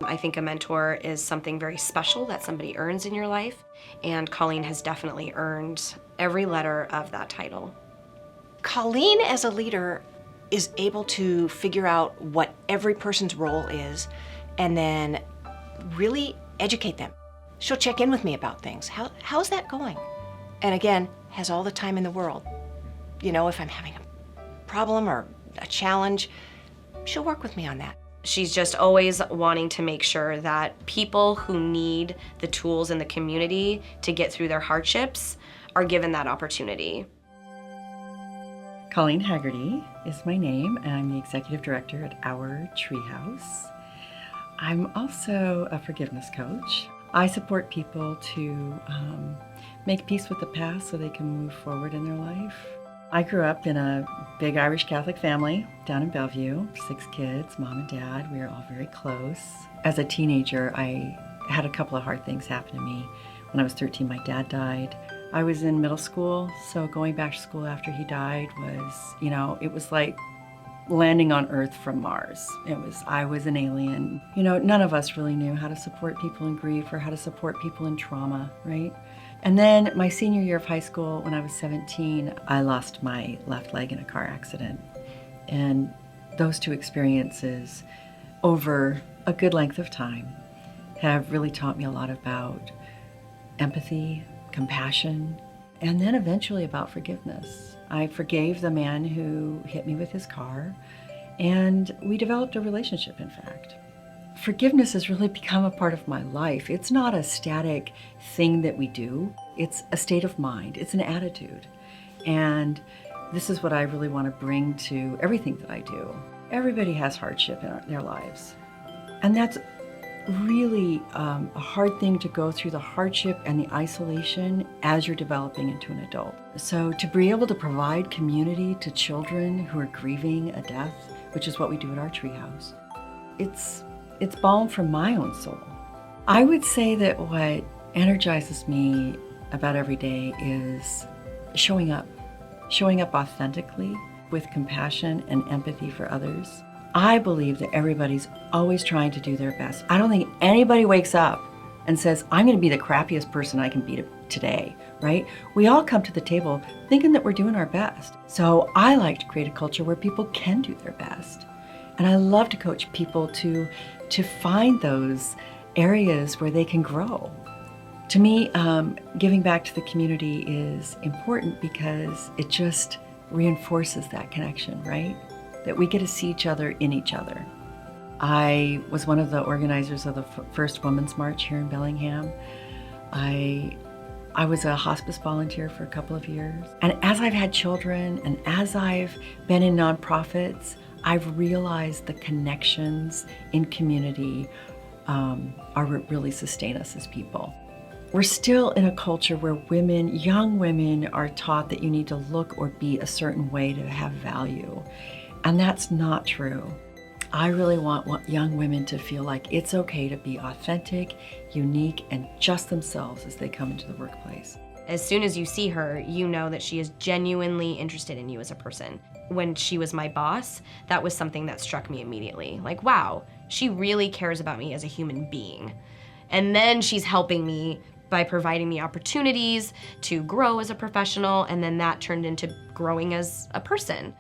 I think a mentor is something very special that somebody earns in your life, and Colleen has definitely earned every letter of that title. Colleen, as a leader, is able to figure out what every person's role is and then really educate them. She'll check in with me about things. How's that going? And again, has all the time in the world. You know, if I'm having a problem or a challenge, she'll work with me on that. She's just always wanting to make sure that people who need the tools in the community to get through their hardships are given that opportunity. Colleen Haggerty is my name, and I'm the executive director at Our Treehouse. I'm also a forgiveness coach. I support people to make peace with the past so they can move forward in their life. I grew up in a big Irish Catholic family down in Bellevue, 6 kids, mom and dad. We were all very close. As a teenager, I had a couple of hard things happen to me. When I was 13, my dad died. I was in middle school, so going back to school after he died was, you know, it was like landing on Earth from Mars. I was an alien. You know, none of us really knew how to support people in grief or how to support people in trauma, right? And then my senior year of high school, when I was 17, I lost my left leg in a car accident. And those two experiences over a good length of time have really taught me a lot about empathy, compassion, and then eventually about forgiveness. I forgave the man who hit me with his car, and we developed a relationship, in fact. Forgiveness has really become a part of my life. It's not a static thing that we do. It's a state of mind. It's an attitude. And this is what I really want to bring to everything that I do. Everybody has hardship in their lives. And that's really a hard thing to go through, the hardship and the isolation as you're developing into an adult. So to be able to provide community to children who are grieving a death, which is what we do at our treehouse, it's balm for my own soul. I would say that what energizes me about every day is showing up authentically with compassion and empathy for others. I believe that everybody's always trying to do their best. I don't think anybody wakes up and says, I'm going to be the crappiest person I can be today, right? We all come to the table thinking that we're doing our best. So I like to create a culture where people can do their best. And I love to coach people to find those areas where they can grow. To me, giving back to the community is important because it just reinforces that connection, right? That we get to see each other in each other. I was one of the organizers of the first Women's March here in Bellingham. I was a hospice volunteer for a couple of years. And as I've had children and as I've been in nonprofits, I've realized the connections in community are what really sustain us as people. We're still in a culture where young women are taught that you need to look or be a certain way to have value. And that's not true. I really want young women to feel like it's okay to be authentic, unique, and just themselves as they come into the workplace. As soon as you see her, you know that she is genuinely interested in you as a person. When she was my boss, that was something that struck me immediately. Like, wow, she really cares about me as a human being. And then she's helping me by providing me opportunities to grow as a professional, and then that turned into growing as a person.